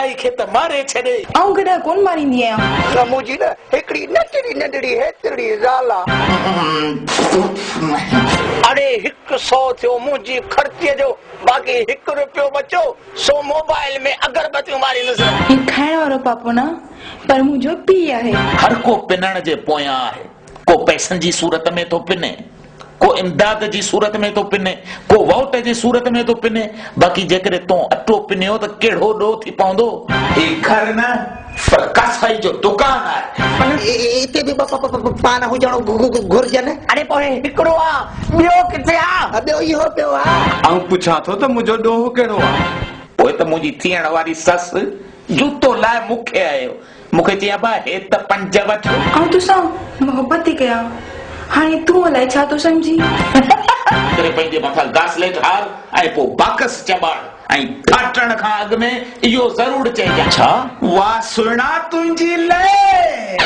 मलाई खे त मारे छॾे। आऊं गॾा कोन मारींदी आहियां। मुंहिंजी न हिकिड़ी नंढड़ी नंढड़ी हेतिरी ज़ाल आहे। अरे 100 थियो मुंहिंजी ख़र्चीअ जो, बाक़ी 1 रुपयो बचो सो मोबाइल में अगरबत्तियूं मारींदुसि। ही खाइण वारो पापो न, पर मुंहिंजो पीउ आहे। हर को पिनण जे पोयां आहे। को पैसनि जी सूरत में थो पिने, को इमदाद जी सूरत में थो पिने, को वोट जी सूरत में थो पिने। बाक़ी जेकॾहिं तूं अटो पिनियो त कहिड़ो ॾोह थी पवंदो। ही घर न पर कसाई जो दुकान आहे। इते बि पान हुजणो घुर्जनि। अरे पोइ हिकिड़ो आहे, ॿियो किथे आहे? ॿियो इहो पियो आहे। आऊं पुछां थो त मुंहिंजो ॾोह कहिड़ो आहे? पोइ त मुंहिंजी थियण वारी ससु जूतो लाइ मूंखे आयो, मूंखे चई बा हे त 5 वठ। आऊं तोसां मोहबत थी कयां, हाणे तूं अलाए छा थो सम्झी। पंहिंजे मथां घासलेट हार ऐं पोइ बाकस चबाड़ ऐं फाटण खां अॻु में इहो ज़रूर चइजां। छा? वाह सुहिणा तुंहिंजी लय।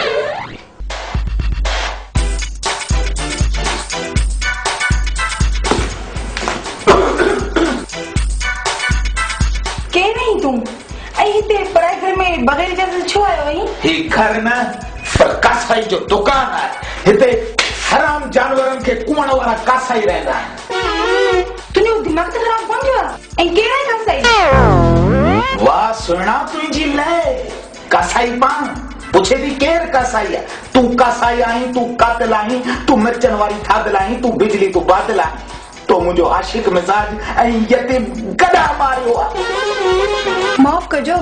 केरु आहीं तूं? ऐं हिते पराए घर में बग़ैर इजाज़त छो आयो आहीं? ही घर न पर कसाई जो दुकान आहे। हिते हराम जानवरनि खे कुअण वारा कसाई रहंदा आहिनि। तुंहिंजो दिमाग़ त ख़राब कोन थियो आहे? ऐं कहिड़ा कसाई? वाह सुहिणा तुंहिंजी लय। कसाई पाण पुछे थी केरु कसाई आहे? तूं कसाई आहीं, तूं कातिल आहीं, तूं मिर्चनि वारी थादल आहीं, तूं बिजली तूं बादल आहीं। तो मुंहिंजो आशिक मिजाज ऐं यतीम गॾा मारियो आहे। माफ़ कजो,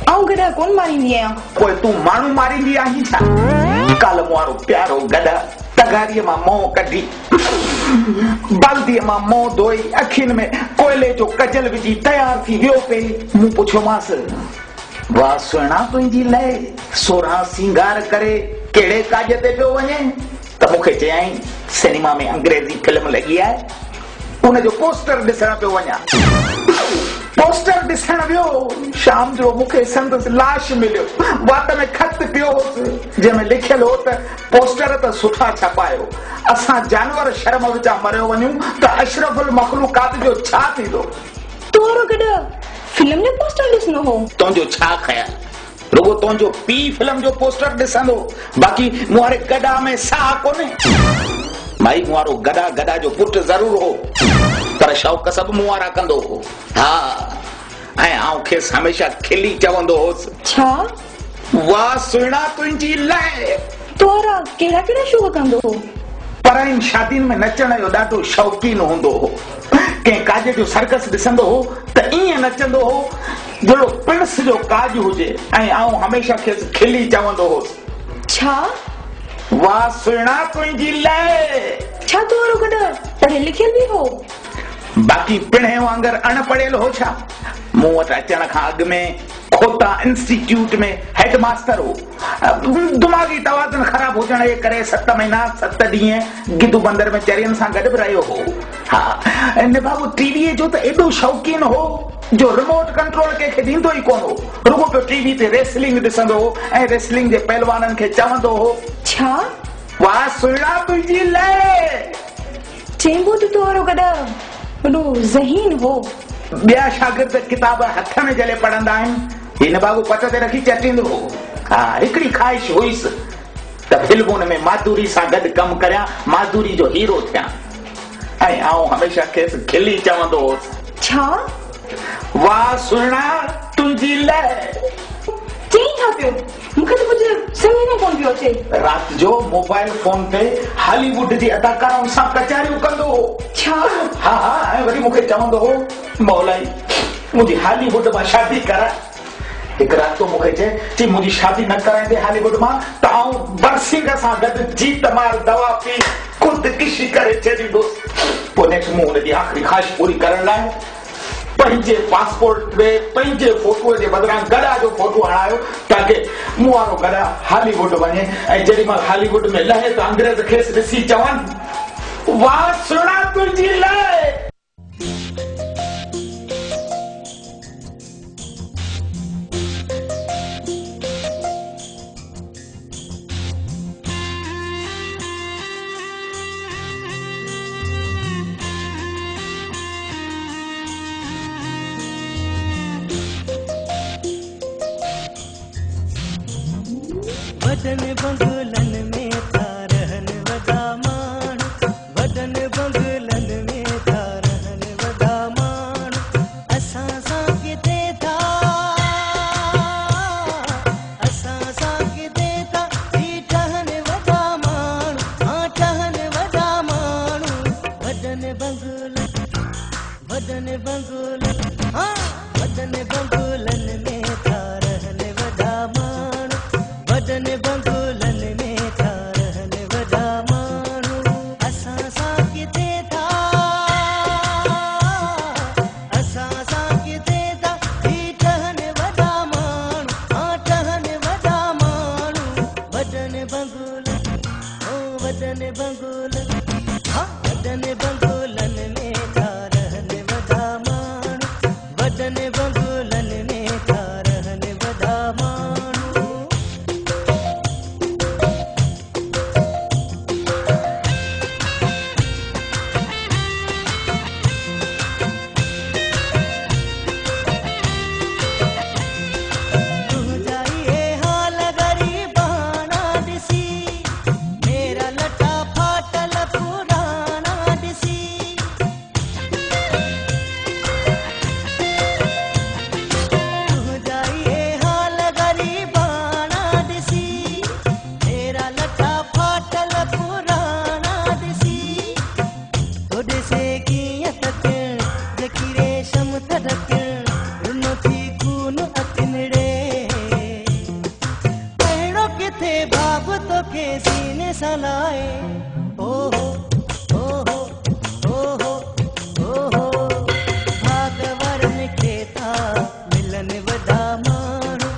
आऊं गॾा कोन मारींदी आहियां। पोइ तूं माण्हू मारींदी आहीं छा? काल वारो प्यारो गॾा तगारीअ मां मोह कढी, बाल्टीअ मां मोह धोई, अखियुनि में कोयले जो कजल विझी तयार थी वियो पे। मूं पुछियोमांसि, वाह सुहिणा तुंहिंजी लय, 16 सिंगार करे कहिड़े काज ते पियो वञे? त मूंखे चयाईं सिनेमा में अंग्रेज़ी फिल्म लॻी आहे, उनजो पोस्टर ॾिसण पियो वञा। पोस्टर ॾिसण वियो, शाम जो मूंखे संदसि लाश मिलियो। वात में खत पियो होसि जंहिंमें लिखियल हो त पोस्टर त सुठा छपायो, असां जानवर शर्म विचां मरियो वञूं त अशरफुल मखलूकात जो छा थींदो। तोरो गॾा फिल्म जो पोस्टर ॾिसणो हो? तुंहिंजो छा ख़्याल? रुगो तुंहिंजो पीउ फिल्म जो पोस्टर ॾिसंदो, बाक़ी मूं वारे गॾा में साह कोन्हे। माई मूं वारो गॾा जो पुटु ज़रूर हो, पर शौक़ सभु मूं वारा कंदो हो। हा, ऐं आऊं खेसि हमेशा खिली चवंदो होसि, छा? वाह सुहिणा तुंहिंजी लय। तोरा कहिड़ा कहिड़ा शौक़ कंदो हो? पर शादियुनि में नचण जो ॾाढो शौक़ीन हूंदो हो। कंहिं काज जो सर्कस ॾिसंदो हो त ईअं नचंदो हो जहिड़ो पिणस जो काज हुजे, ऐं आऊं हमेशा खेसि खिली चवंदो होसि, छा? वाह सुहिणा तुंहिंजी लय। छा तोरो गॾा पढ़ियल लिखियल बि हो? बाक़ी पिणे वांगुरु अणपढ़ियल हो छा? मूं वटि अचण खां अॻु में खोता इंस्टीट्यूट में हेडमास्टर हो। दिमाग़ी तवाज़ुन ख़राब हुजण जे करे 7 महीना 7 ॾींहं गिदू बंदर में चरियनि सां गॾु बि रहियो हो। हा, निभाउ टीवीअ जो त एॾो शौक़ीन हो जो रिमोट कंट्रोल कंहिंखे ॾींदो ई कोन हो। रुगो पियो टीवी ते रेसलिंग ॾिसंदो हो ऐं रेसलिंग जे पहलवाननि खे चवंदो हो, छा? वाह सुहिणा तुंहिंजी लय। चइबो त तोरो गॾा वॾो ज़हीन हो। ॿिया शागिर्द किताब हथ में जले पढ़ंदा आहिनि, हिन बाबू पट ते रखी चटींदो हो। हा, हिकिड़ी ख़्वाहिश हुईसि त फिल्मुनि में माधुरी सां गॾु कमु करियां, माधुरी जो हीरो थियां। ऐं आऊं हमेशा खेसि खिली चवंदो होसि, छा? वाह सुहिणा तुंहिंजी लय। चई छा पियो? मूंखे त कुझु सम्झ में कोन पियो अचे। राति जो मोबाइल फोन ते हॉलीवुड जी अदाकाराउनि सां कचारियूं कंदो हो। छा? हा, ऐं वरी मूंखे चवंदो हो, मौलाई मुंहिंजी हॉलीवुड मां शादी कराए। हिकु राति तो मूंखे चई मुंहिंजी शादी न कराईंदे हॉलीवुड मां त आऊं बरसिंग सां गॾु जीत मार दवा पी ख़ुदकुशी करे छॾींदुसि। पोइ नेक्स्ट मूं हुनजी आख़िरी ख़्वाहिश पूरी करण लाइ पंहिंजे पासपोर्ट में पंहिंजे फोटोअ जे बदिरां गॾा जो फोटो हणायो ताकि मूं वारो गॾा हॉलीवुड वञे ऐं जेॾी महिल हॉलीवुड में लहे त अंग्रेज़ खेसि ॾिसी चवनि, वाह सुहिणा तुंहिंजी लय। वदन बंगुलन में था रहन वदा माण्हू, वदन बंगुलन में था रहन वदा माण्हू, असां सां किथे था, असां सां किथे था ही ठहन वदा माण्हू, हाँ ठहन वदा माण्हू, वदन बंगुलन, वदन बंगुलन, हाँ वदन बंगुलन में था रहन वदा माण्हू, वदन बंगुलन में था रहन वदा माण्हू, असां सां किथे था, असां सां किथे था ही ठहन वदा माण्हू, हाँ ठहन वदा माण्हू, वदन बंगुलन, ओ वदन बंगुलन, हाँ वदन बंगुलन में था रहन वदा माण्हू, वदन बंगुलन में था रहन वदा माण्हू। तुंहिंजा इहे हाल ग़रीबाना ॾिसी, मेरा लटा फाटल पुराणा ॾिसी, तुंहिंजा इहे हाल ग़रीबाना ॾिसी, मेरा लटा फाटल पुराणा ॾिसी, तो ॾिसे कीअं तकिण जेकी रेशम थडकिण रुन थी खून अखिनड़े, पहिरों किथे बाब तोखे सीने सां लाए, ओहो ओहो ओहो ओहो, भागवरन खे था मिलन वदा माण्हू,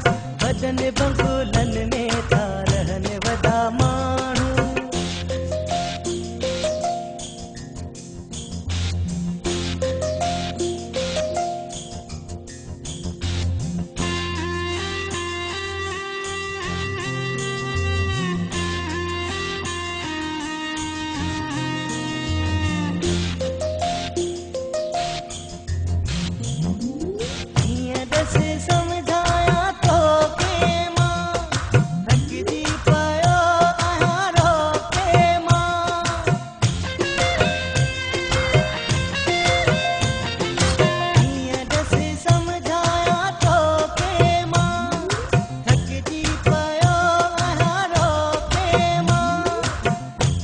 वदन बंगुलन में था रहन वदा माण्हू। हीअं ॾस सम्झाया तोखे मां, थकिजी पियो आहियां रोके मां, हीअं ॾस सम्झाया तोखे मां, थकिजी पियो आहियां रोके मां,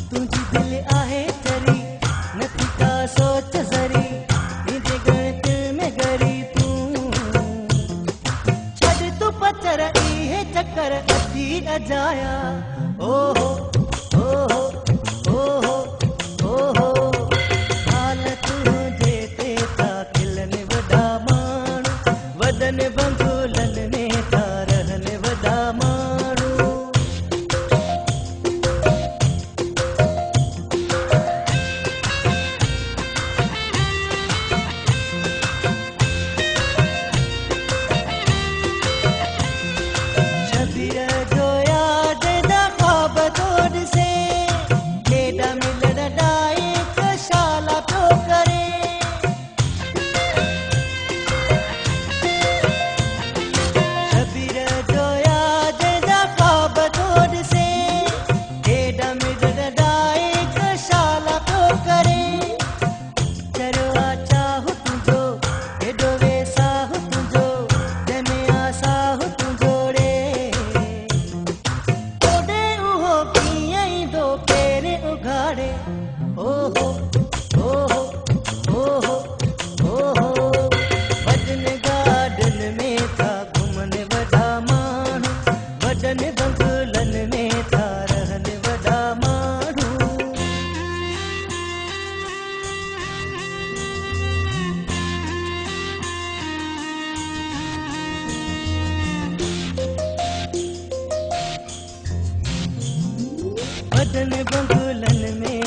तुंहिंजी दिलि आहे चरी नथी का सोच ज़री, तुंहिंजे गणित में गरी तूं, छॾ तूं पचर इहे चकर अची अजाया, ओहो ओहो ओहो ओहो, हाल तुंहिंजे ते था खिलन वॾा माण्हू, वदन बंगुलन में था रहन वॾा माण्हू। शबीर जो याद दा ख्वाब तो ॾिसे, केॾा मिलण ॾाए कशाला पियो करे, शबीर जो याद दा ख्वाब तो ॾिसे, केॾा मिलण ॾाए कशाला पियो करे, चरवा चाहु तुंहिंजो हेॾो वेसाहु तुंहिंजो, जंहिंमें आसाहु तुंहिंजो रे, ओॾे उहो कीअं ईंदो पेरे उघाड़े, ओहो ओहो ओहो ओहो, वदन गार्डन में था घुमन वॾा माण्हू, वदन बंगुलन में था रहन वॾा माण्हू। वदन बंगुलन में